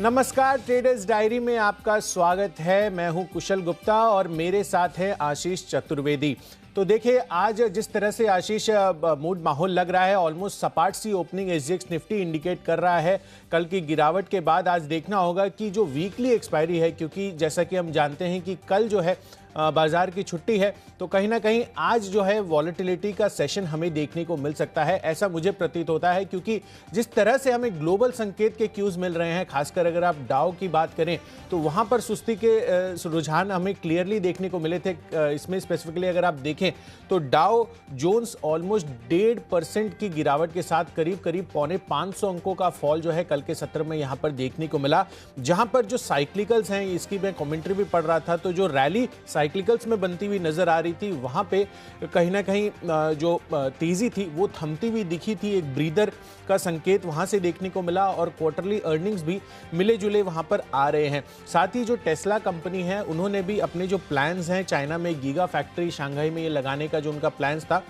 नमस्कार, traders diary में आपका स्वागत है। मैं हूं कुशल गुप्ता और मेरे साथ है आशीष चतुर्वेदी। तो देखिए, आज जिस तरह से आशीष मूड माहौल लग रहा है, ऑलमोस्ट सपाट सी ओपनिंग एसजीएक्स निफ्टी इंडिकेट कर रहा है। कल की गिरावट के बाद आज देखना होगा कि जो वीकली एक्सपायरी है, क्योंकि जैसा कि हम जानते हैं कि कल जो है बाजार की छुट्टी है, तो कहीं ना कहीं आज जो है वॉलेटिलिटी का सेशन हमें देखने को मिल सकता है, ऐसा मुझे प्रतीत होता है। क्योंकि जिस तरह से हमें ग्लोबल संकेत के क्यूज मिल रहे हैं, खासकर अगर आप डाउ की बात करें तो वहां पर सुस्ती के रुझान हमें क्लियरली देखने को मिले थे। इसमें स्पेसिफिकली अगर आप देखें तो डाउ जोन्स ऑलमोस्ट 1.5% की गिरावट के साथ करीब करीब 450 अंकों का फॉल जो है कल के सत्र में यहां पर देखने को मिला। जहां पर जो साइक्लिकल्स हैं, इसकी मैं कमेंट्री भी पढ़ रहा था, तो जो रैली साइक्लिकल्स में बनती हुई नजर आ रही थी, वहां पे कहीं ना कहीं जो तेजी थी वो थमती हुई दिखी थी। एक ब्रीदर का संकेत वहां से देखने को मिला और क्वार्टरली अर्निंग्स भी मिले जुले वहां पर आ रहे हैं। साथ ही जो टेस्ला कंपनी है, उन्होंने भी अपने जो प्लान्स हैं चाइना में गीगा फैक्ट्री शंघाई में ये लगाने का जो उनका प्लान्स था,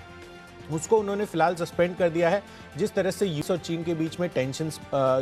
उसको उन्होंने फिलहाल सस्पेंड कर दिया है। जिस तरह से यूएस और चीन के बीच में टेंशन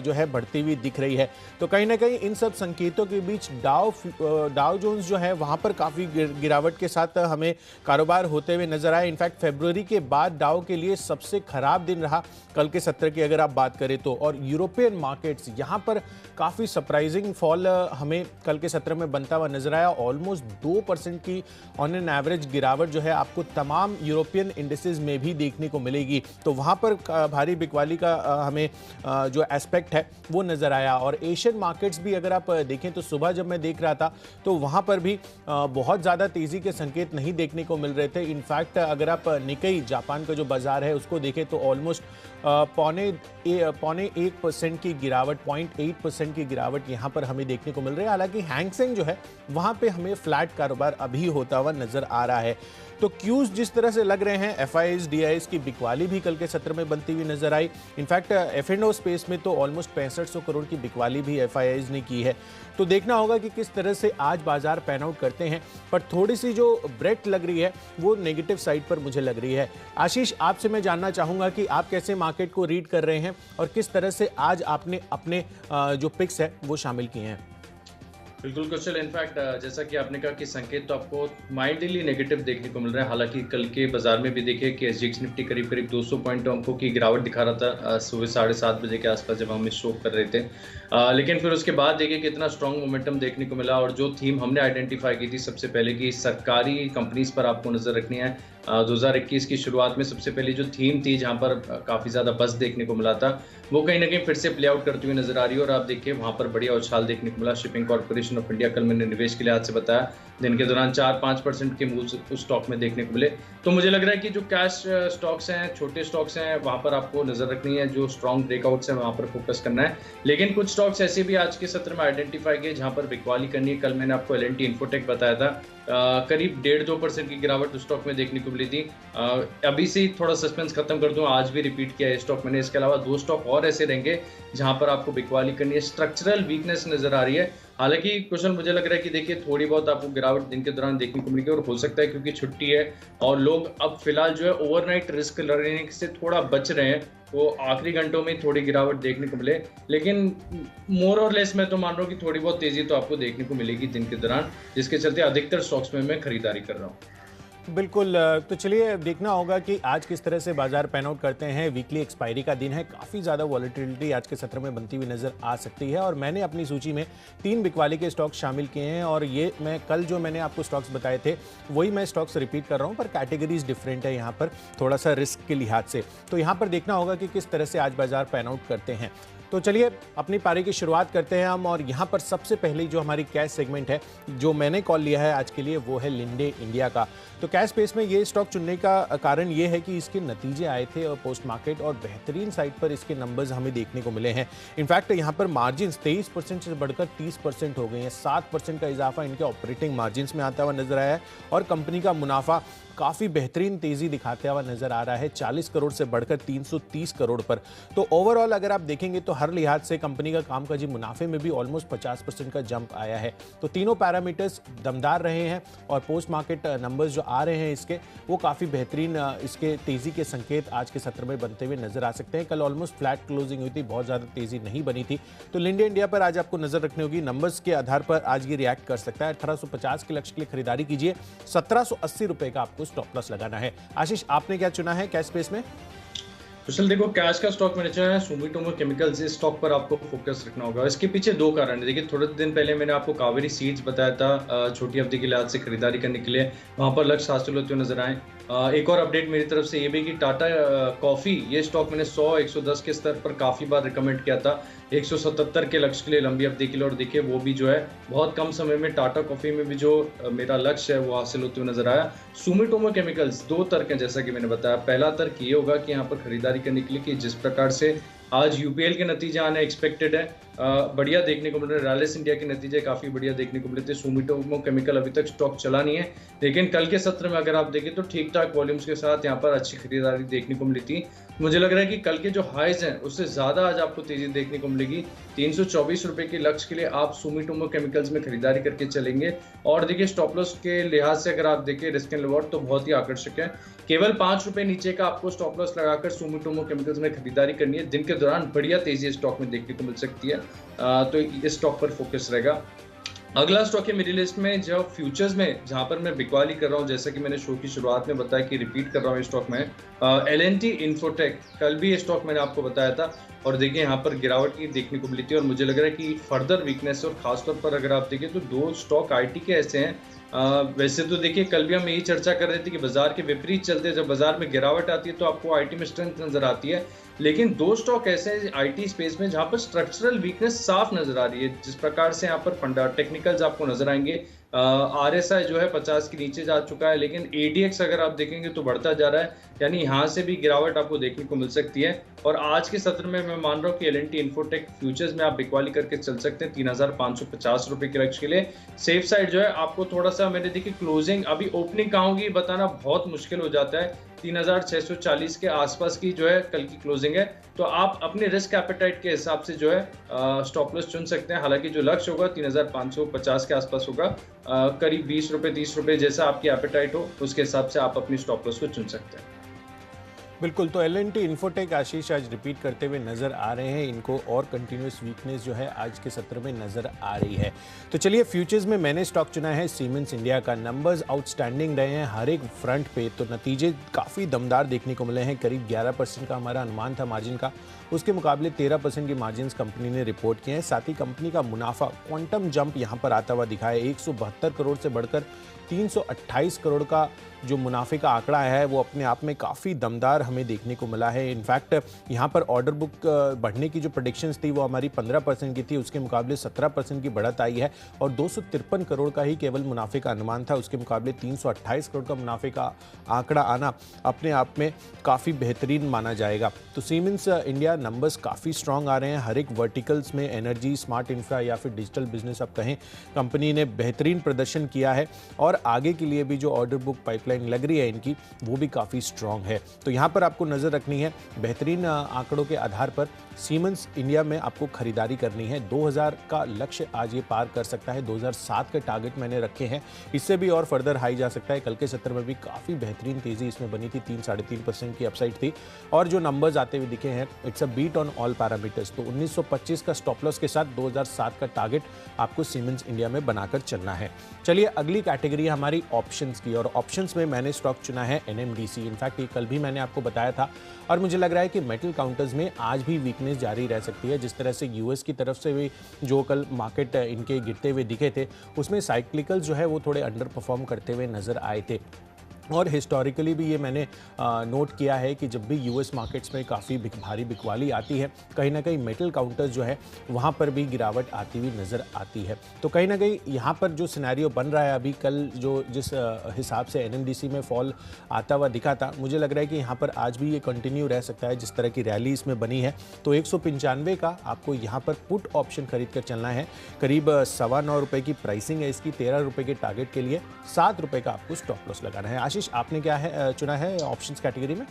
जो है बढ़ती हुई दिख रही है, तो कहीं ना कहीं इन सब संकेतों के बीच डाउ जोन्स जो है वहां पर काफ़ी गिरावट के साथ हमें कारोबार होते हुए नजर आए। इनफैक्ट फरवरी के बाद डाउ के लिए सबसे खराब दिन रहा कल के सत्र की अगर आप बात करें तो। और यूरोपियन मार्केट्स यहाँ पर काफ़ी सरप्राइजिंग फॉल हमें कल के सत्र में बनता हुआ नजर आया। ऑलमोस्ट 2% की ऑन एन एवरेज गिरावट जो है आपको तमाम यूरोपियन इंडिसेस में भी देखने को मिलेगी। तो वहां पर भारी बिकवाली का हमें जो एस्पेक्ट है वो नजर आया। और एशियन मार्केट्स भी अगर आप देखें तो सुबह जब मैं देख रहा था तो वहां पर भी बहुत ज्यादा तेजी के संकेत नहीं देखने को मिल रहे थे। इनफैक्ट अगर आप निकेई जापान का जो बाजार है उसको देखें तो ऑलमोस्ट 0.1% की गिरावट, 0.8% की गिरावट यहां पर हमें देखने को मिल रही है। हालांकि हैंगसेंग जो है वहां पे हमें फ्लैट कारोबार अभी होता हुआ नजर आ रहा है। तो क्यूज जिस तरह से लग रहे हैं, एफआईआईज डीआईएस की बिकवाली भी कल के सत्र में बनती हुई नजर आई। इनफैक्ट एफ&ओ स्पेस में तो ऑलमोस्ट 6500 करोड़ की बिकवाली भी एफआईआईज ने की है। तो देखना होगा कि किस तरह से आज बाजार पैन आउट करते हैं। पर थोड़ी सी जो ब्रेथ लग रही है वो नेगेटिव साइड पर मुझे लग रही है। आशीष, आपसे मैं जानना चाहूंगा कि आप कैसे मार्केट को रीड कर रहे हैं और किस तरह से आज आपने अपने जो पिक्स है वो शामिल किए हैं। बिल्कुल कुशल, इनफैक्ट जैसा कि आपने कहा कि संकेत तो आपको माइल्डली नेगेटिव देखने को मिल रहा है। हालांकि कल के बाजार में भी देखिए कि एसजीएक्स निफ्टी करीब करीब 200 पॉइंट अंकों की गिरावट दिखा रहा था सुबह 7:30 बजे के आसपास जब हम इस शो कर रहे थे। लेकिन फिर उसके बाद देखिए कितना स्ट्रॉन्ग मोमेंटम देखने को मिला। और जो थीम हमने आइडेंटिफाई की थी सबसे पहले कि सरकारी कंपनीज पर आपको नजर रखनी है, 2021 की शुरुआत में सबसे पहले जो थीम थी जहां पर काफ़ी ज़्यादा बस देखने को मिला था, वो कहीं ना कहीं फिर से प्ले आउट करती हुई नजर आ रही है। और आप देखिए वहां पर बढ़िया उछाल देखने को मिला। शिपिंग कॉर्पोरेशन ऑफ इंडिया, कल मैंने निवेश के लिहाज से बताया, दिन के दौरान 4-5% के मूव उस स्टॉक में देखने को मिले। तो मुझे लग रहा है कि जो कैश स्टॉक्स हैं, छोटे स्टॉक्स हैं, वहां पर आपको नजर रखनी है। जो स्ट्रॉन्ग ब्रेकआउट्स हैं वहां पर फोकस करना है। लेकिन कुछ स्टॉक्स ऐसे भी आज के सत्र में आइडेंटिफाई किए जहां पर बिकवाली करनी है। कल मैंने आपको एल&टी इन्फोटेक बताया था, करीब 1.5-2% की गिरावट उस स्टॉक में देखने को मिली थी। अभी से ही थोड़ा सस्पेंस खत्म कर दूं, आज भी रिपीट किया है स्टॉक मैंने। इसके अलावा 2 स्टॉक और ऐसे रहेंगे जहां पर आपको बिकवाली करनी है। स्ट्रक्चरल वीकनेस नजर आ रही है। हालांकि क्वेश्चन मुझे लग रहा है कि देखिए थोड़ी बहुत आपको गिरावट दिन के दौरान देखने को मिलेगी। और हो सकता है क्योंकि छुट्टी है और लोग अब फिलहाल जो है ओवरनाइट रिस्क लेने से थोड़ा बच रहे हैं, वो आखिरी घंटों में थोड़ी गिरावट देखने को मिले। लेकिन मोर और लेस मैं तो मान रहा हूँ कि थोड़ी बहुत तेजी तो आपको देखने को मिलेगी दिन के दौरान, जिसके चलते अधिकतर स्टॉक्स में मैं खरीदारी कर रहा हूँ। बिल्कुल, तो चलिए देखना होगा कि आज किस तरह से बाजार पैन आउट करते हैं। वीकली एक्सपायरी का दिन है, काफ़ी ज़्यादा वॉलेटिलिटी आज के सत्र में बनती हुई नजर आ सकती है। और मैंने अपनी सूची में 3 बिकवाली के स्टॉक्स शामिल किए हैं। और ये मैं कल जो मैंने आपको स्टॉक्स बताए थे वही मैं स्टॉक्स रिपीट कर रहा हूँ, पर कैटेगरीज डिफरेंट है यहाँ पर थोड़ा सा रिस्क के लिहाज से। तो यहाँ पर देखना होगा कि किस तरह से आज बाजार पैन आउट करते हैं। तो चलिए अपनी पारी की शुरुआत करते हैं हम। और यहाँ पर सबसे पहले जो हमारी कैश सेगमेंट है जो मैंने कॉल लिया है आज के लिए, वो है लिंडे इंडिया का। तो कैश स्पेस में ये स्टॉक चुनने का कारण ये है कि इसके नतीजे आए थे और पोस्ट मार्केट और बेहतरीन साइड पर इसके नंबर्स हमें देखने को मिले हैं। इनफैक्ट यहाँ पर मार्जिन 23% से बढ़कर 30% हो गए हैं। 7% का इजाफा इनके ऑपरेटिंग मार्जिन में आता हुआ नजर आया है। और कंपनी का मुनाफा काफ़ी बेहतरीन तेज़ी दिखाते हुआ नजर आ रहा है, 40 करोड़ से बढ़कर 330 करोड़ पर। तो ओवरऑल अगर आप देखेंगे तो हर लिहाज से कंपनी का कामकाजी मुनाफे में भी ऑलमोस्ट 50% का जंप आया है। तो तीनों पैरामीटर्स दमदार रहे हैं और पोस्ट मार्केट नंबर्स जो आ रहे हैं इसके, वो काफ़ी बेहतरीन इसके तेज़ी के संकेत आज के सत्र में बनते हुए नजर आ सकते हैं। कल ऑलमोस्ट फ्लैट क्लोजिंग हुई थी, बहुत ज़्यादा तेज़ी नहीं बनी थी। तो लिंडे इंडिया पर आज आपको नजर रखनी होगी, नंबर्स के आधार पर आज ये रिएक्ट कर सकता है। 1850 के लक्ष्य के लिए खरीदारी कीजिए, 1780 रुपए का आपको स्टॉप लॉस लगाना है। आशीष, आपने क्या चुना है कैश स्पेस में? कुशल, देखो कैश का स्टॉक मैंने चुना है सुमिटोमो केमिकल्स। इस स्टॉक पर आपको फोकस रखना होगा। इसके पीछे दो कारण है। देखिए, थोड़े दिन पहले मैंने आपको कावेरी सीड्स बताया था छोटी अवधि के लिहाज से खरीदारी करने के लिए, वहां पर लक्ष्य हासिल होते हुए नजर आए। एक और अपडेट मेरी तरफ से ये भी कि टाटा कॉफी, ये स्टॉक मैंने 100-110 के स्तर पर काफी बार रिकमेंड किया था, 177 के लक्ष्य के लिए लंबी अवधि के लिए, और देखिए वो भी जो है बहुत कम समय में टाटा कॉफी में भी जो मेरा लक्ष्य है वो हासिल होते हुए नजर आया। सुमिटोमो केमिकल्स, दो तर्क हैं जैसा कि मैंने बताया। पहला तर्क ये होगा कि यहाँ पर खरीदारी करने के लिए कि जिस प्रकार से आज यूपीएल के नतीजे आने एक्सपेक्टेड है, बढ़िया देखने को मिल रहे हैं। रैलिस इंडिया के नतीजे काफी बढ़िया देखने को मिले थे। सुमिटोमो केमिकल अभी तक स्टॉक चला नहीं है, लेकिन कल के सत्र में अगर आप देखें तो ठीक ठाक वॉल्यूम्स के साथ यहाँ पर अच्छी खरीदारी देखने को मिली थी। मुझे लग रहा है कि कल के जो हाइज हैं उससे ज्यादा आज आपको तेजी देखने को मिलेगी। 324 रुपए के लक्ष्य के लिए आप सुमिटोमो केमिकल्स में खरीदारी करके चलेंगे। और देखिए, स्टॉप लॉस के लिहाज से अगर आप देखें रिस्क एंड रिवॉर्ड तो बहुत ही आकर्षक है। केवल 5 रुपए नीचे का आपको स्टॉप लॉस लगाकर सुमिटोमो केमिकल्स में खरीदारी करनी है। दिन के दौरान बढ़िया तेजी स्टॉक में देखने को मिल सकती है, तो इस स्टॉक पर फोकस रहेगा। अगला स्टॉक है मेरी लिस्ट में जो फ्यूचर्स में, जहां पर मैं बिकवाली कर रहा हूं, जैसा कि मैंने शो की शुरुआत में बताया कि रिपीट कर रहा हूं इस स्टॉक में, L&T इन्फोटेक। कल भी ये स्टॉक मैंने आपको बताया था और देखिए यहाँ पर गिरावट की देखने को मिली थी और मुझे लग रहा है कि फर्दर वीकनेस, और खासतौर पर अगर आप देखें तो दो स्टॉक आईटी के ऐसे हैं। वैसे तो देखिए कल भी हम यही चर्चा कर रहे थे कि बाजार के विपरीत चलते, जब बाजार में गिरावट आती है तो आपको आईटी में स्ट्रेंथ नजर आती है, लेकिन दो स्टॉक ऐसे हैं आईटी स्पेस में जहां पर स्ट्रक्चरल वीकनेस साफ नजर आ रही है। जिस प्रकार से यहाँ पर फंडा टेक्निकल्स आपको नजर आएंगे, RSI जो है 50 के नीचे जा चुका है, लेकिन ADX अगर आप देखेंगे तो बढ़ता जा रहा है, यानी यहाँ से भी गिरावट आपको देखने को मिल सकती है। और आज के सत्र में मैं मान रहा हूँ कि L&T इन्फोटेक फ्यूचर्स में आप बिकवाली करके चल सकते हैं 3550 रुपए के लक्ष्य के लिए। सेफ साइड जो है आपको थोड़ा सा, मैंने देखी क्लोजिंग, अभी ओपनिंग कहाँ होगी बताना बहुत मुश्किल हो जाता है। 3640 के आसपास की जो है कल की क्लोजिंग है, तो आप अपने रिस्क एपेटाइट के हिसाब से जो है स्टॉप लॉस चुन सकते हैं। हालांकि जो लक्ष्य होगा 3550 के आसपास होगा, करीब 20 रुपए 30 रुपए जैसा आपकी एपेटाइट हो उसके हिसाब से आप अपनी स्टॉप लॉस को चुन सकते हैं। बिल्कुल, तो L&T इन्फोटेक आशीष आज रिपीट करते हुए नजर आ रहे हैं, इनको और कंटिन्यूस वीकनेस जो है आज के सत्र में नजर आ रही है। तो चलिए, फ्यूचर्स में मैंने स्टॉक चुना है सीमेंस इंडिया का। नंबर्स आउटस्टैंडिंग रहे हैं हर एक फ्रंट पे, तो नतीजे काफ़ी दमदार देखने को मिले हैं। करीब 11% का हमारा अनुमान था मार्जिन का, उसके मुकाबले 13% की मार्जिन कंपनी ने रिपोर्ट किए हैं। साथ ही कंपनी का मुनाफा क्वांटम जंप यहाँ पर आता हुआ दिखा है, 172 करोड़ से बढ़कर 328 करोड़ का जो मुनाफे का आंकड़ा है वो अपने आप में काफ़ी दमदार हमें देखने को मिला है। इनफैक्ट यहाँ पर ऑर्डर बुक बढ़ने की जो प्रेडिक्शंस थी वो हमारी 15% की थी, उसके मुकाबले 17% की बढ़त आई है और 253 करोड़ का ही केवल मुनाफे का अनुमान था, उसके मुकाबले 328 करोड़ का मुनाफे का आंकड़ा आना अपने आप में काफ़ी बेहतरीन माना जाएगा। तो सीमेंस इंडिया नंबर्स काफ़ी स्ट्रॉन्ग आ रहे हैं हर एक वर्टिकल्स में, एनर्जी, स्मार्ट इंफ्रा या फिर डिजिटल बिजनेस आप कहें, कंपनी ने बेहतरीन प्रदर्शन किया है और आगे के लिए भी जो ऑर्डर बुक पाइपलाइन लग रही है इनकी वो भी काफ़ी स्ट्रॉन्ग है। तो यहाँ पर आपको नज़र रखनी है, बेहतरीन आंकड़ों के आधार पर सीमेंस इंडिया में आपको खरीदारी करनी है। 2000 का लक्ष्य आज ये पार कर सकता है, 2007 के टारगेट मैंने रखे हैं, इससे भी और फर्दर हाई जा सकता है। कल के सत्र में भी काफ़ी बेहतरीन तेज़ी इसमें बनी थी, 3-3.5% की अपसाइड थी और जो नंबर्स आते हुए दिखे हैं it's a beat on all parameters. तो 1925 का स्टॉप लॉस के साथ 2007 का टारगेट आपको सीमेंस इंडिया में बनाकर चलना है। चलिए, अगली कैटेगरी है हमारी ऑप्शंस की और ऑप्शंस में मैंने स्टॉक चुना है NMDC। इनफैक्ट ये कल भी मैंने आपको बताया था और मुझे लग रहा है कि मेटल काउंटर्स में आज भी वीकनेस जारी रह सकती है। जिस तरह से यूएस की तरफ से भी जो कल मार्केट इनके गिरते हुए दिखे थे उसमें साइक्लिकल जो है वो थोड़े अंडर परफॉर्म करते हुए नजर आए थे और हिस्टोरिकली भी ये मैंने नोट किया है कि जब भी यूएस मार्केट्स में काफ़ी भारी बिकवाली आती है, कहीं ना कहीं मेटल काउंटर्स जो है वहाँ पर भी गिरावट आती हुई नज़र आती है। तो कहीं ना कहीं यहाँ पर जो सिनेरियो बन रहा है अभी, कल जो जिस हिसाब से NMDC में फॉल आता हुआ दिखा था, मुझे लग रहा है कि यहाँ पर आज भी ये कंटिन्यू रह सकता है जिस तरह की रैली इसमें बनी है। तो 195 का आपको यहाँ पर पुट ऑप्शन खरीद कर चलना है, करीब 9.25 रुपये की प्राइसिंग है इसकी, 13 रुपये के टारगेट के लिए 7 रुपये का आपको स्टॉप लॉस लगाना है। आशीष, आपने क्या है चुना है ऑप्शंस कैटेगरी में?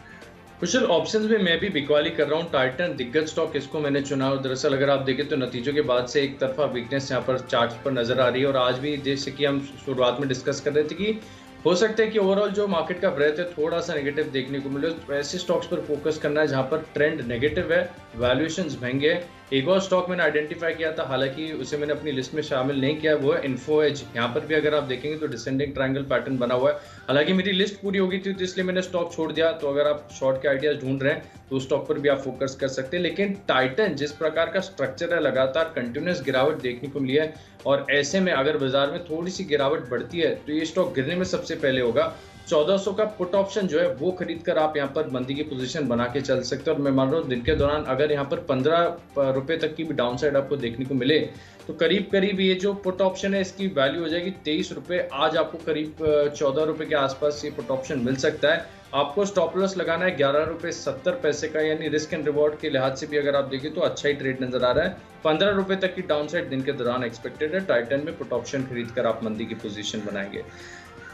कुशल, ऑप्शंस में मैं भी बिकवाली कर रहा हूँ। टाइटन दिग्गज स्टॉक इसको मैंने चुना। और दरअसल अगर आप देखें तो नतीजों के बाद से एक तरफा वीकनेस यहाँ पर चार्ट्स पर नजर आ रही है। और आज भी जैसे कि हम शुरुआत में डिस्कस कर रहे थे कि हो सकता है कि ओवरऑल जो मार्केट का ब्रेथ है थोड़ा सा नेगेटिव देखने को मिले। तो ऐसे स्टॉक्स पर फोकस करना है जहां पर ट्रेंड नेगेटिव है, वैल्यूएशंस महंगे हैं। एक और स्टॉक मैंने आइडेंटिफाई किया था, हालांकि उसे मैंने अपनी लिस्ट में शामिल नहीं किया, वो है इन्फो एज। यहाँ पर भी अगर आप देखेंगे तो डिसेंडिंग ट्रायंगल पैटर्न बना हुआ है। हालांकि मेरी लिस्ट पूरी हो गई थी तो इसलिए मैंने स्टॉक छोड़ दिया। तो अगर आप शॉर्ट के आइडियाज ढूंढ रहे हैं तो उस स्टॉक पर भी आप फोकस कर सकते हैं। लेकिन टाइटन जिस प्रकार का स्ट्रक्चर है, लगातार कंटिन्यूस गिरावट देखने को मिली है। और ऐसे में अगर बाजार में थोड़ी सी गिरावट बढ़ती है तो ये स्टॉक गिरने में सबसे पहले होगा। 1400 का पुट ऑप्शन जो है वो खरीद कर आप यहाँ पर मंदी की पोजीशन बना के चल सकते हैं। और मैं मान रहा हूँ दिन के दौरान अगर यहाँ पर 15 रुपए तक की भी डाउन साइड आपको देखने को मिले तो करीब करीब ये जो पुट ऑप्शन है इसकी वैल्यू हो जाएगी 23 रुपए। आज आपको करीब 14 रुपए के आसपास ये पुट ऑप्शन मिल सकता है। आपको स्टॉप लॉस लगाना है 11 रुपए 70 पैसे का, यानी रिस्क एंड रिवॉर्ड के लिहाज से भी अगर आप देखें तो अच्छा ही ट्रेड नजर आ रहा है। 15 रुपए तक की डाउन साइड दिन के दौरान एक्सपेक्टेड है। टाइटन में पुट ऑप्शन खरीद कर आप मंदी की पोजीशन बनाएंगे।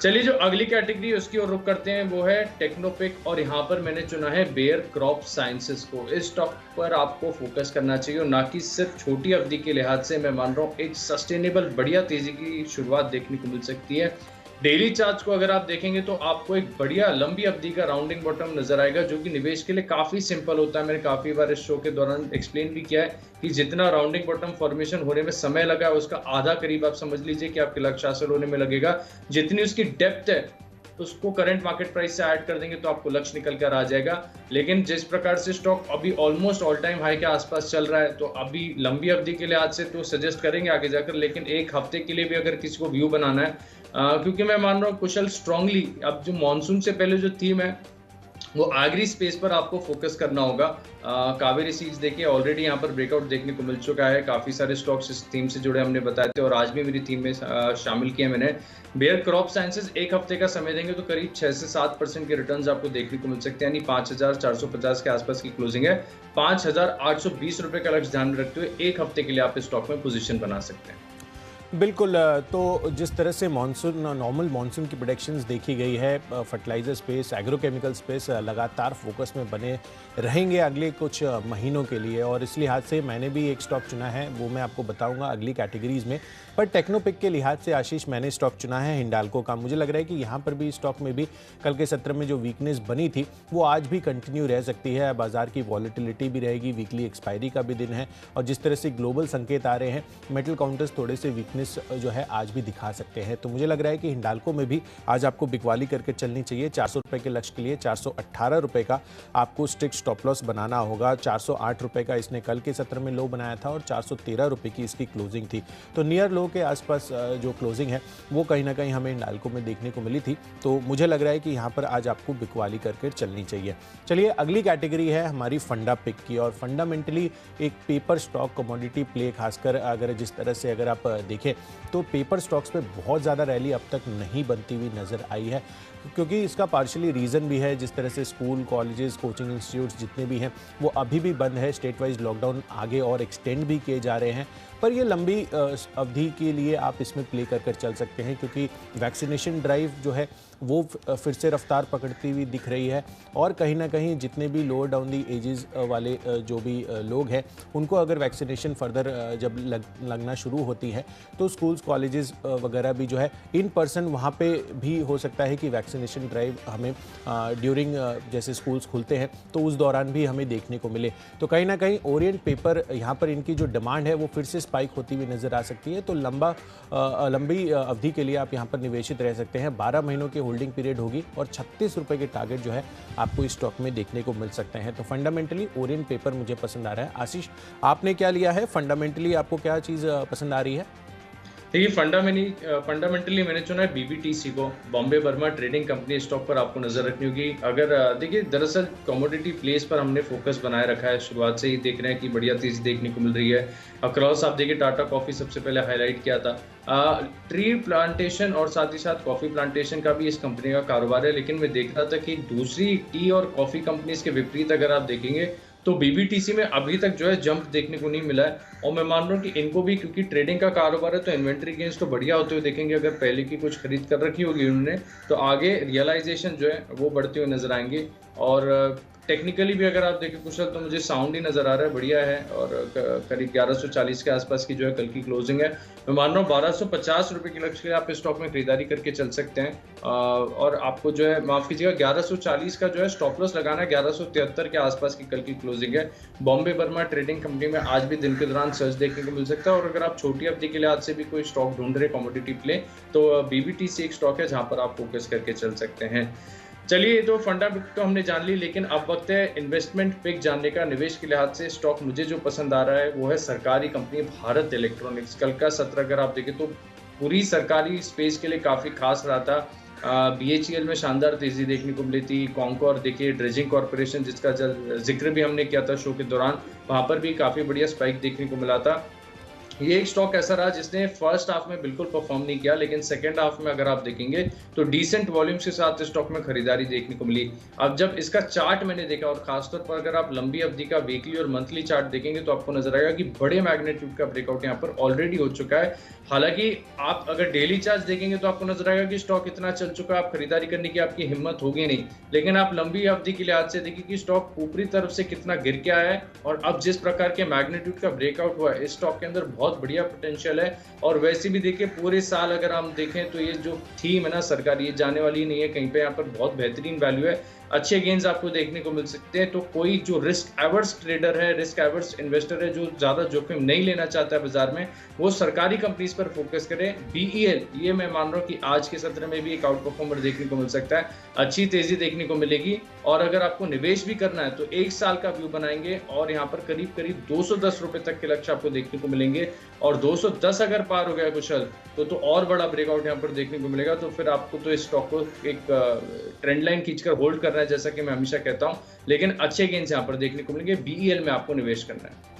चलिए जो अगली कैटेगरी है उसकी ओर रुख करते हैं, वो है टेक्नोपिक। और यहाँ पर मैंने चुना है बेयर क्रॉप साइंसेस को। इस स्टॉक पर आपको फोकस करना चाहिए और ना कि सिर्फ छोटी अवधि के लिहाज से। मैं मान रहा हूँ एक सस्टेनेबल बढ़िया तेजी की शुरुआत देखने को मिल सकती है। डेली चार्ट्स को अगर आप देखेंगे तो आपको एक बढ़िया लंबी अवधि का राउंडिंग बॉटम नजर आएगा, जो कि निवेश के लिए काफी सिंपल होता है। मैंने काफी बार इस शो के दौरान एक्सप्लेन भी किया है कि जितना राउंडिंग बॉटम फॉर्मेशन होने में समय लगा है उसका आधा करीब आप समझ लीजिए कि आपके लक्ष्य हासिल होने में लगेगा। जितनी उसकी डेप्थ है उसको करंट मार्केट प्राइस से ऐड कर देंगे तो आपको लक्ष्य निकल कर आ जाएगा। लेकिन जिस प्रकार से स्टॉक अभी ऑलमोस्ट ऑल टाइम हाई के आसपास चल रहा है तो अभी लंबी अवधि के लिहाज से तो सजेस्ट करेंगे आगे जाकर, लेकिन एक हफ्ते के लिए भी अगर किसी को व्यू बनाना है, क्योंकि मैं मान रहा हूँ कुशल स्ट्रांगली अब जो मॉनसून से पहले जो थीम है वो एग्री स्पेस पर आपको फोकस करना होगा। कावेरी सीड्स देखिए ऑलरेडी यहाँ पर ब्रेकआउट देखने को मिल चुका है। काफी सारे स्टॉक्स इस थीम से जुड़े हमने बताए थे और आज भी मेरी थीम में शामिल किए मैंने। बेयर क्रॉप साइंसेस एक हफ्ते का समय देंगे तो करीब 6 से 7% के रिटर्न्स आपको देखने को मिल सकते हैं, यानी 5450 के आसपास की क्लोजिंग है। 5820 रुपए का लक्ष्य ध्यान में रखते हुए एक हफ्ते के लिए आप इस स्टॉक में पोजीशन बना सकते हैं। बिल्कुल। तो जिस तरह से मानसून नॉर्मल मानसून की प्रेडिक्शंस देखी गई है, फर्टिलाइजर स्पेस, एग्रोकेमिकल स्पेस लगातार फोकस में बने रहेंगे अगले कुछ महीनों के लिए। और इस लिहाज से मैंने भी एक स्टॉक चुना है, वो मैं आपको बताऊंगा अगली कैटेगरीज में। पर टेक्नोपिक के लिहाज से आशीष मैंने स्टॉक चुना है हिंडाल्को का। मुझे लग रहा है कि यहाँ पर भी स्टॉक में भी कल के सत्र में जो वीकनेस बनी थी वो आज भी कंटिन्यू रह सकती है। बाजार की वॉलेटिलिटी भी रहेगी, वीकली एक्सपायरी का भी दिन है और जिस तरह से ग्लोबल संकेत आ रहे हैं मेटल काउंटर्स थोड़े से वीकनेस जो है आज भी दिखा सकते हैं। तो मुझे लग रहा है कि हिंडाल्को में भी आज आपको बिकवाली करके चलनी चाहिए। 400 रुपए के लक्ष्य के लिए 418 रुपए का आपको स्ट्रिक्ट स्टॉप लॉस बनाना होगा। 408 रुपए का इसने कल के सत्र में लो बनाया था और 413 रुपए की इसकी क्लोजिंग थी। तो नियर लो के आसपास जो क्लोजिंग है वो कहीं ना कहीं हमें हिंडाल्को में देखने को मिली थी। तो मुझे लग रहा है कि यहाँ पर आज आपको बिकवाली करके चलनी चाहिए। चलिए अगली कैटेगरी है हमारी फंडा पिक की। और फंडामेंटली एक पेपर स्टॉक कमोडिटी प्ले, खासकर अगर जिस तरह से अगर आप देखें तो पेपर स्टॉक्स पे बहुत ज़्यादा रैली अब तक नहीं बनती हुई नज़र आई है, क्योंकि इसका पार्शियली रीज़न भी है जिस तरह से स्कूल, कॉलेजेस, कोचिंग इंस्टीट्यूट्स जितने भी हैं वो अभी भी बंद है। स्टेट वाइज लॉकडाउन आगे और एक्सटेंड भी किए जा रहे हैं। पर ये लंबी अवधि के लिए आप इसमें प्ले कर चल सकते हैं, क्योंकि वैक्सीनेशन ड्राइव जो है वो फिर से रफ्तार पकड़ती हुई दिख रही है। और कहीं ना कहीं जितने भी लोअर डाउन दी एजेस वाले जो भी लोग हैं उनको अगर वैक्सीनेशन फर्दर जब लगना शुरू होती है तो स्कूल्स, कॉलेजेस वगैरह भी जो है इन पर्सन वहाँ पे भी हो सकता है कि वैक्सीनेशन ड्राइव हमें ड्यूरिंग जैसे स्कूल्स खुलते हैं तो उस दौरान भी हमें देखने को मिले। तो कहीं ना कहीं ओरिएंट पेपर यहाँ पर इनकी जो डिमांड है वो फिर से स्पाइक होती हुई नज़र आ सकती है। तो लंबी अवधि के लिए आप यहाँ पर निवेशित रह सकते हैं। 12 महीनों की होल्डिंग पीरियड होगी और 36 रुपए के टारगेट जो है आपको इस स्टॉक में देखने को मिल सकते हैं। तो फंडामेंटली ओरिएंट पेपर मुझे पसंद आ रहा है। आशीष, आपने क्या लिया है? फंडामेंटली आपको क्या चीज़ पसंद आ रही है? देखिए फंडामेंटली मैंने चुना है बीबीटीसी को, Bombay Burma trading company. Stock पर आपको नजर रखनी होगी। अगर देखिए दरअसल कमोडिटी प्लेस पर हमने फोकस बनाए रखा है, शुरुआत से ही देख रहे हैं कि बढ़िया तेजी देखने को मिल रही है। अक्रॉस आप देखिए टाटा कॉफी सबसे पहले हाईलाइट किया था। ट्री प्लांटेशन और साथ ही साथ कॉफी प्लांटेशन का भी इस कंपनी का कारोबार है। लेकिन मैं देख रहा था कि दूसरी टी और कॉफी कंपनीज के विपरीत अगर आप देखेंगे तो बीबीटीसी में अभी तक जो है जंप देखने को नहीं मिला है, और मैं मान रहा हूँ कि इनको भी, क्योंकि ट्रेडिंग का कारोबार है, तो इन्वेंट्री गेन्स तो बढ़िया होते हुए देखेंगे। अगर पहले की कुछ खरीद कर रखी होगी उन्होंने, तो आगे रियलाइजेशन जो है वो बढ़ते हुए नजर आएंगे। और टेक्निकली भी अगर आप देखें कुशल, तो मुझे साउंड ही नज़र आ रहा है, बढ़िया है। और करीब 1140 के आसपास की जो है कल की क्लोजिंग है। मैं मान रहा हूँ 1250 रुपये के लक्ष्य के लिए आप इस स्टॉक में खरीदारी करके चल सकते हैं। और आपको जो है, माफ़ कीजिएगा, 1140 का जो है स्टॉप लॉस लगाना है। 1173 के आसपास की कल की क्लोजिंग है। बॉम्बे बर्मा ट्रेडिंग कंपनी में आज भी दिन के दौरान सर्च देखने को मिल सकता है। और अगर आप छोटी अवधि के लिहाज से भी कोई स्टॉक ढूंढ रहे कमोडिटी प्ले, तो बीबीटीसी एक स्टॉक है जहाँ पर आप फोकस करके चल सकते हैं। चलिए, तो फंडा पिक तो हमने जान ली, लेकिन अब वक्त है इन्वेस्टमेंट पिक जानने का। निवेश के लिहाज से स्टॉक मुझे जो पसंद आ रहा है वो है सरकारी कंपनी भारत इलेक्ट्रॉनिक्स। कल का सत्र अगर आप देखें तो पूरी सरकारी स्पेस के लिए काफ़ी खास रहा था। बीएचईएल में शानदार तेजी देखने को मिली थी। कॉन्कोर देखिए, ड्रेजिंग कॉर्पोरेशन जिसका जिक्र भी हमने किया था शो के दौरान, वहाँ पर भी काफ़ी बढ़िया स्पाइक देखने को मिला था। ये एक स्टॉक ऐसा रहा जिसने फर्स्ट हाफ में बिल्कुल परफॉर्म नहीं किया, लेकिन सेकंड हाफ में अगर आप देखेंगे तो डिसेंट वॉल्यूम्स के साथ इस स्टॉक में खरीदारी देखने को मिली। अब जब इसका चार्ट मैंने देखा, और खासतौर पर अगर आप लंबी अवधि का वीकली और मंथली चार्ट देखेंगे, तो आपको नजर आएगा कि बड़े मैग्नीट्यूड का ब्रेकआउट यहाँ पर ऑलरेडी हो चुका है। हालांकि आप अगर डेली चार्ट देखेंगे तो आपको नजर आएगा कि स्टॉक इतना चल चुका है, आप खरीदारी करने की आपकी हिम्मत होगी नहीं। लेकिन आप लंबी अवधि के लिहाज से देखिए कि स्टॉक ऊपरी तरफ से कितना गिर के आया है, और अब जिस प्रकार के मैग्नीट्यूड का ब्रेकआउट हुआ है, इस स्टॉक के अंदर बहुत बढ़िया पोटेंशियल है। और वैसे भी देखिए, पूरे साल अगर हम देखें तो ये जो थीम है ना सरकारी, ये जाने वाली नहीं है कहीं पे। यहाँ पर बहुत बेहतरीन वैल्यू है, अच्छे गेन्स आपको देखने को मिल सकते हैं। तो कोई जो रिस्क एवर्स ट्रेडर है, रिस्क एवर्स इन्वेस्टर है, जो ज्यादा जोखिम नहीं लेना चाहता है बाजार में, वो सरकारी कंपनीज पर फोकस करे। बीईएल, ये मैं मान रहा हूँ कि आज के सत्र में भी एक आउट परफॉर्मर देखने को मिल सकता है, अच्छी तेजी देखने को मिलेगी। और अगर आपको निवेश भी करना है तो 1 साल का व्यू बनाएंगे, और यहाँ पर करीब करीब 210 रुपए तक के लक्ष्य आपको देखने को मिलेंगे। और 210 अगर पार हो गया कुशल, तो और बड़ा ब्रेकआउट यहाँ पर देखने को मिलेगा। तो फिर आपको तो इस स्टॉक को एक ट्रेंड लाइन खींचकर होल्ड करना है, जैसा कि मैं हमेशा कहता हूँ, लेकिन अच्छे गेन्स यहाँ पर देखने को मिलेंगे। बीईएल में आपको निवेश करना है।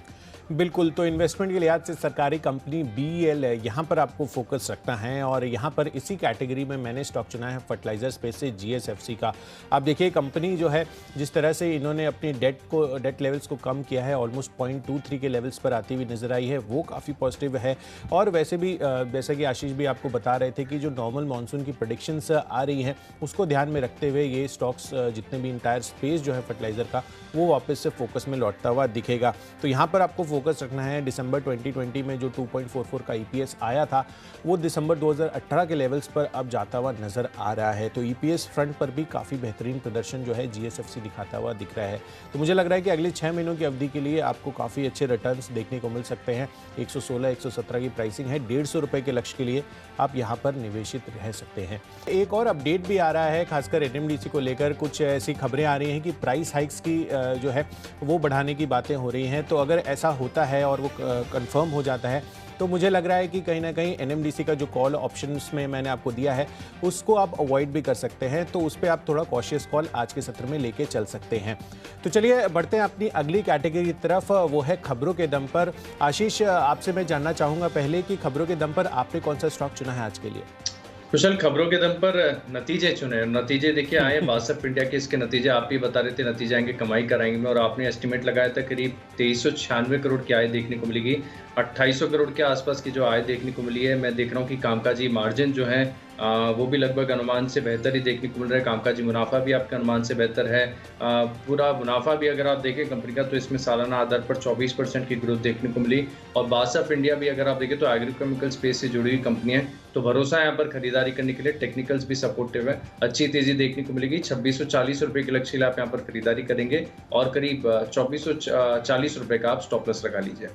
बिल्कुल, तो इन्वेस्टमेंट के लिहाज से सरकारी कंपनी बीईएल है, यहाँ पर आपको फोकस रखना है। और यहाँ पर इसी कैटेगरी में मैंने स्टॉक चुना है फर्टिलाइजर स्पेस से जीएसएफसी का। आप देखिए, कंपनी जो है जिस तरह से इन्होंने अपनी डेट लेवल्स को कम किया है, ऑलमोस्ट 0.23 के लेवल्स पर आती हुई नजर आई है, वो काफ़ी पॉजिटिव है। और वैसे भी जैसा कि आशीष भी आपको बता रहे थे कि जो नॉर्मल मानसून की प्रेडिक्शंस आ रही हैं, उसको ध्यान में रखते हुए ये स्टॉक्स जितने भी इंटायर स्पेस जो है फर्टिलाइजर का, वो वापस से फोकस में लौटता हुआ दिखेगा। तो यहाँ पर आपको फोकस रखना है। दिसंबर 2020 में जो 2.44 का ईपीएस आया था, वो दिसंबर 2018 के लेवल्स पर अब जाता हुआ नजर आ रहा है। तो ईपीएस फ्रंट पर भी काफ़ी बेहतरीन प्रदर्शन जो है जीएसएफसी दिखाता हुआ दिख रहा है। तो मुझे लग रहा है कि अगले 6 महीनों की अवधि के लिए आपको काफ़ी अच्छे रिटर्न्स देखने को मिल सकते हैं। 116-117 की प्राइसिंग है, 150 रुपये के लक्ष्य के लिए आप यहाँ पर निवेशित रह सकते हैं। एक और अपडेट भी आ रहा है, खासकर एनएमडीसी को लेकर कुछ ऐसी खबरें आ रही हैं कि प्राइस हाइक्स की जो है वो बढ़ाने की बातें हो रही हैं। तो अगर ऐसा होता है और वो कंफर्म हो जाता है, तो मुझे लग रहा है कि कहीं ना कहीं एनएमडीसी का जो कॉल ऑप्शंस में मैंने आपको दिया है, उसको आप अवॉइड भी कर सकते हैं। तो उस पर आप थोड़ा कॉशियस कॉल आज के सत्र में लेके चल सकते हैं। तो चलिए बढ़ते हैं अपनी अगली कैटेगरी की तरफ, वो है खबरों के दम पर। आशीष, आपसे मैं जानना चाहूँगा पहले कि खबरों के दम पर आपने कौन सा स्टॉक चुना है आज के लिए? कुशल, खबरों के दम पर नतीजे चुने, नतीजे देखिए आए बासफ इंडिया के। इसके नतीजे आप ही बता रहे थे, नतीजे आएंगे कमाई कराएंगे में, और आपने एस्टिमेट लगाया था करीब 2396 करोड़ की आय देखने को मिलेगी। 2800 करोड़ के आसपास की जो आय देखने को मिली है। मैं देख रहा हूँ कि कामकाजी मार्जिन जो है वो भी लगभग अनुमान से बेहतर ही देखने को मिल रहा है। कामकाजी मुनाफा भी आपके अनुमान से बेहतर है। पूरा मुनाफा भी अगर आप देखें कंपनी का, तो इसमें सालाना आधार पर 24% की ग्रोथ देखने को मिली। और बासफ इंडिया भी अगर आप देखें तो एग्रीकेमिकल स्पेस से जुड़ी हुई कंपनी है, तो भरोसा है यहाँ पर खरीदारी करने के लिए। टेक्निकल्स भी सपोर्टिव है, अच्छी तेजी देखने को मिलेगी। 2640 रुपये के लक्ष्य लिए आप यहाँ पर खरीदारी करेंगे, और करीब 2440 रुपये का आप स्टॉप लॉस लगा लीजिए।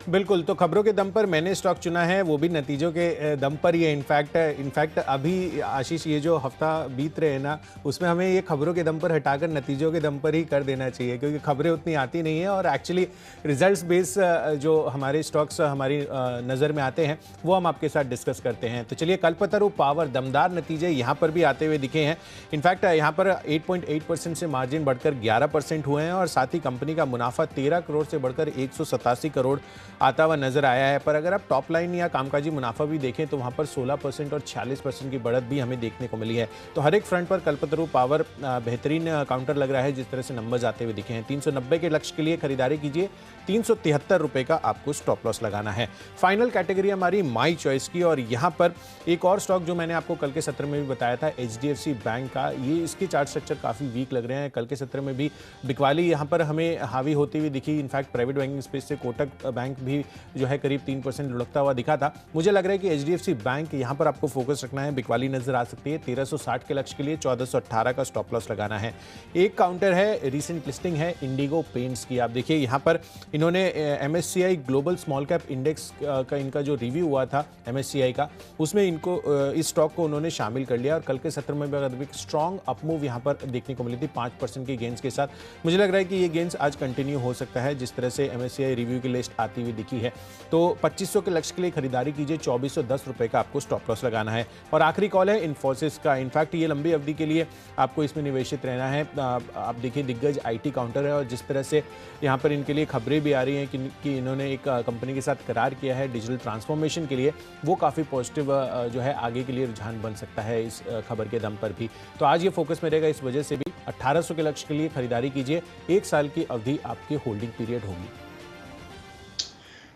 बिल्कुल, तो खबरों के दम पर मैंने स्टॉक चुना है, वो भी नतीजों के दम पर ही है। इनफैक्ट अभी आशीष ये जो हफ्ता बीत रहे हैं ना, उसमें हमें ये खबरों के दम पर हटाकर नतीजों के दम पर ही कर देना चाहिए, क्योंकि खबरें उतनी आती नहीं है और एक्चुअली रिजल्ट्स बेस जो हमारे स्टॉक्स हमारी नज़र में आते हैं, वो हम आपके साथ डिस्कस करते हैं। तो चलिए, कल्पतरु पावर दमदार नतीजे यहाँ पर भी आते हुए दिखे हैं। इनफैक्ट यहाँ पर 8.8% से मार्जिन बढ़कर 11% हुए हैं, और साथ ही कंपनी का मुनाफा 13 करोड़ से बढ़कर 187 करोड़ आता हुआ नजर आया है। पर अगर आप टॉप लाइन या कामकाजी मुनाफा भी देखें तो वहाँ पर 16% और 46% की बढ़त भी हमें देखने को मिली है। तो हर एक फ्रंट पर कल्पतरू पावर बेहतरीन काउंटर लग रहा है जिस तरह से नंबर्स आते हुए दिखे हैं। 390 के लक्ष्य के लिए खरीदारी कीजिए, 373 रुपए का आपको स्टॉप लॉस लगाना है। फाइनल कैटेगरी हमारी माई चॉइस की, और यहाँ पर एक और स्टॉक जो मैंने आपको कल के सत्र में भी बताया था, HDFC बैंक का, ये इसके चार्ट स्ट्रक्चर काफ़ी वीक लग रहे हैं। कल के सत्र में भी बिकवाली यहाँ पर हमें हावी होती हुई दिखी। इनफैक्ट प्राइवेट बैंकिंग स्पेस से कोटक बैंक भी जो है करीब 3% लुढ़कता हुआ दिखा था। मुझे लग रहा है कि HDFC बैंक यहाँ पर आपको फोकस रखना है। बिकवाली नजर आ सकती है। 1360 के लक्ष्य के लिए 1418 का स्टॉप लॉस लगाना है। एक काउंटर है, रिसेंट लिस्टिंग है इंडिगो पेंट्स की। आप देखिए यहाँ पर इन्होंने MSCI global small cap index का इनका जो रिव्यू हुआ था MSCI का, उसमें इनको इस स्टॉक को उन्होंने शामिल कर लिया। और कल के सत्र में भी एक स्ट्रॉन्ग अपमूव यहाँ पर देखने को मिली थी 5% की गेंस के साथ। मुझे लग रहा है कि ये गेंस आज कंटिन्यू हो सकता है जिस तरह से MSCI रिव्यू की लिस्ट आती हुई दिखी है। तो 2500 के लक्ष्य के लिए खरीदारी कीजिए, 2410 रुपए का आपको स्टॉप लॉस लगाना है। और आखिरी कॉल है इन्फोसिस का। इनफैक्ट ये लंबी अवधि के लिए आपको इसमें निवेशित रहना है। आप देखिए दिग्गज IT काउंटर है, और जिस तरह से यहाँ पर इनके लिए खबरें भी आ रही हैं कि इन्होंने एक कंपनी के साथ करार किया है डिजिटल ट्रांसफॉर्मेशन के लिए, वो काफ़ी पॉजिटिव जो है आगे के लिए रुझान बन सकता है इस खबर के दम पर भी। तो आज ये फोकस में रहेगा। इस वजह से भी 1800 के लक्ष्य के लिए खरीदारी कीजिए, 1 साल की अवधि आपकी होल्डिंग पीरियड होगी।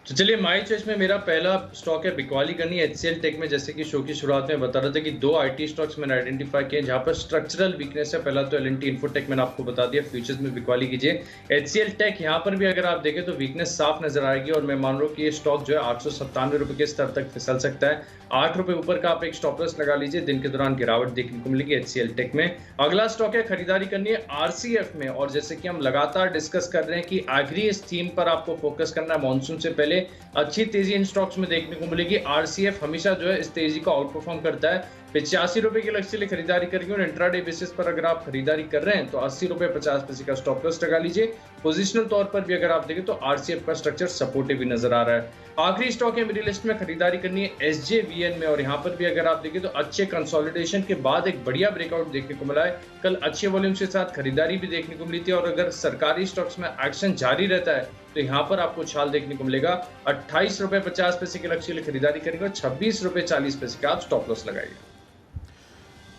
तो चलिए, माई चॉइस में मेरा पहला स्टॉक है बिकवाली करनी है HCL टेक में। जैसे कि शो की शुरुआत में बता रहा था कि 2 IT स्टॉक्स मैंने आइडेंटिफाई किए जहां पर स्ट्रक्चरल वीकनेस है। पहला तो L&T इन्फोटेक मैंने आपको बता दिया, फ्यूचर्स में बिकवाली कीजिए। HCL टेक यहाँ पर भी अगर आप देखें तो वीकनेस साफ नजर आएगी, और मैं मान रहा हूँ कि ये स्टॉक जो है 897 रुपए के स्तर तक फिसल सकता है। 8 रुपए ऊपर का आप एक स्टॉप लॉस लगा लीजिए। दिन के दौरान गिरावट देखने को मिलेगी HCL टेक में। अगला स्टॉक है, खरीदारी करनी है RCF में। और जैसे कि हम लगातार डिस्कस कर रहे हैं कि आखिरी इस थीम पर आपको फोकस करना है। मॉनसून से पहले अच्छी तेजी इन स्टॉक्स में देखने को मिलेगी। RCF हमेशा जो है इस तेजी को आउट परफॉर्म करता है। 85 रुपए के लक्ष्य के लिए खरीदारी करेंगे, और इंट्राडे बेसिस पर अगर आप खरीदारी कर रहे हैं तो 80 रुपए 50 पैसे का स्टॉप लॉस लगा लीजिए। पोजिशनल तौर पर भी अगर आप देखें तो RCF का स्ट्रक्चर सपोर्टिव भी नजर आ रहा है। आखिरी स्टॉक है मेरी लिस्ट में खरीदारी करनी है SJVN में, और यहाँ पर भी अगर आप देखें तो अच्छे कंसोलिडेशन के बाद एक बढ़िया ब्रेकआउट देखने को मिला है। कल अच्छे वॉल्यूम्स के साथ खरीदारी भी देखने को मिली थी, और अगर सरकारी स्टॉक्स में एक्शन जारी रहता है तो यहाँ पर आपको छाल देखने को मिलेगा। 28 रुपए 50 पैसे के लक्ष्य के लिए खरीदारी करेंगे, और 26 रुपए 40 पैसे का आप स्टॉप लॉस लगाइए।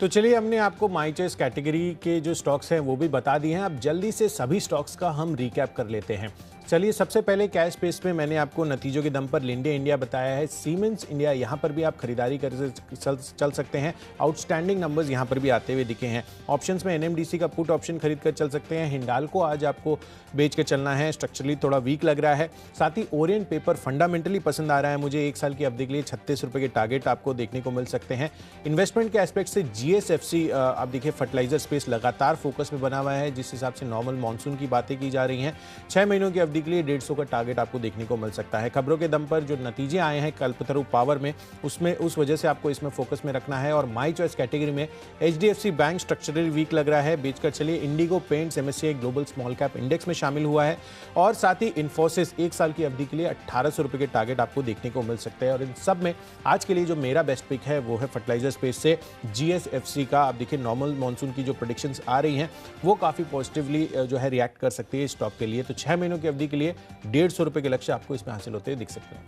तो चलिए, हमने आपको माई चॉइस कैटेगरी के जो स्टॉक्स हैं वो भी बता दिए हैं। अब जल्दी से सभी स्टॉक्स का हम रिकैप कर लेते हैं। चलिए, सबसे पहले कैश स्पेस में मैंने आपको नतीजों के दम पर लिंडे इंडिया बताया है। सीमेंस इंडिया यहाँ पर भी आप खरीदारी कर चल सकते हैं। आउटस्टैंडिंग नंबर्स यहाँ पर भी आते हुए दिखे हैं। ऑप्शंस में NMDC का पुट ऑप्शन खरीद कर चल सकते हैं। हिंडाल्को आज आपको बेच के चलना है, स्ट्रक्चरली थोड़ा वीक लग रहा है। साथ ही ओरिएंट पेपर फंडामेंटली पसंद आ रहा है मुझे। 1 साल की अवधि के लिए 36 रुपये के टारगेट आपको देखने को मिल सकते हैं। इन्वेस्टमेंट के एस्पेक्ट से GSFC आप देखिए फर्टिलाइजर स्पेस लगातार फोकस में बना हुआ है, जिस हिसाब से नॉर्मल मानसून की बातें की जा रही हैं। 6 महीनों की अवधि के लिए 150 का टारगेट आपको देखने को मिल सकता है। खबरों के दम पर जो नतीजे आए हैं कल्पतरू पावर में, उस वजह से आपको इसमें फोकस में रखना है। और माई चॉइस कैटेगरी में HDFC बैंक स्ट्रक्चरली वीक लग रहा है, बेचकर चलिए। Indigo paints MSCI global small cap index में शामिल हुआ है। और साथ ही इन्फोसिस 1 साल की अवधि के लिए 1800 रुपए के टारगेट आपको देखने को मिल सकते हैं। और इन सब में आज के लिए जो मेरा बेस्ट पिक है वो है फर्टिलाइजर स्पेस से GSFC का। आप देखिए नॉर्मल मॉनसून की जो प्रेडिक्शंस आ रही हैं वो काफ़ी पॉजिटिवली जो है रिएक्ट कर सकती है इस स्टॉक के लिए। तो 6 महीनों की अवधि के लिए 150 रुपए के लक्ष्य आपको इसमें हासिल होते हुए दिख सकते हैं।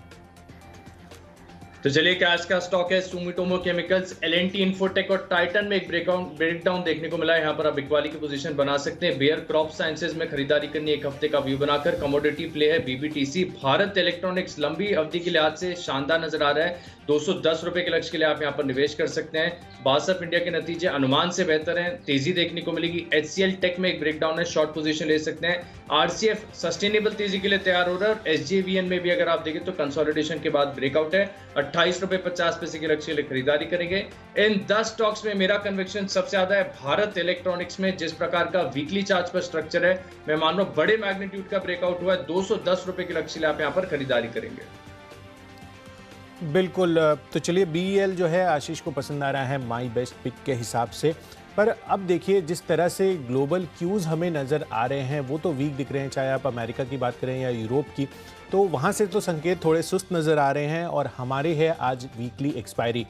तो चलिए, कैश का स्टॉक है सुमिटोमो केमिकल्स, L&T इन्फोटेक और टाइटन में एक ब्रेकडाउन देखने को मिला है। यहाँ पर आप बिकवाली की पोजीशन बना सकते हैं। बेयर क्रॉप साइंसेज में खरीदारी करनी, 1 हफ्ते का व्यू बनाकर। कमोडिटी प्ले है BBTC। भारत इलेक्ट्रॉनिक्स लंबी अवधि के लिहाज से शानदार नजर आ रहा है। 210 रुपए के लक्ष्य के लिए आप यहाँ पर निवेश कर सकते हैं। बासफ इंडिया के नतीजे अनुमान से बेहतर हैं, तेजी देखने को मिलेगी। HCL टेक में एक ब्रेकडाउन है, शॉर्ट पोजीशन ले सकते हैं। RCF सस्टेनेबल तेजी के लिए तैयार हो रहा है। और SJVN में भी अगर आप देखें तो कंसोलिडेशन के बाद ब्रेकआउट है। 28 रुपए 50 पैसे के लक्ष्य के लिए खरीदारी करेंगे। इन 10 स्टॉक्स में मेरा कन्विक्शन सबसे ज्यादा है भारत इलेक्ट्रॉनिक्स में। जिस प्रकार का वीकली चार्ज पर स्ट्रक्चर है, मैं मान लो बड़े मैग्नीट्यूड का ब्रेकआउट हुआ है। 210 रुपए के लक्ष्य के लिए आप यहाँ पर खरीदारी करेंगे। बिल्कुल। तो चलिए, BEL जो है आशीष को पसंद आ रहा है माई बेस्ट पिक के हिसाब से। पर अब देखिए जिस तरह से ग्लोबल क्यूज़ हमें नज़र आ रहे हैं वो तो वीक दिख रहे हैं, चाहे आप अमेरिका की बात करें या यूरोप की, तो वहाँ से तो संकेत थोड़े सुस्त नज़र आ रहे हैं। और हमारे है आज वीकली एक्सपायरी।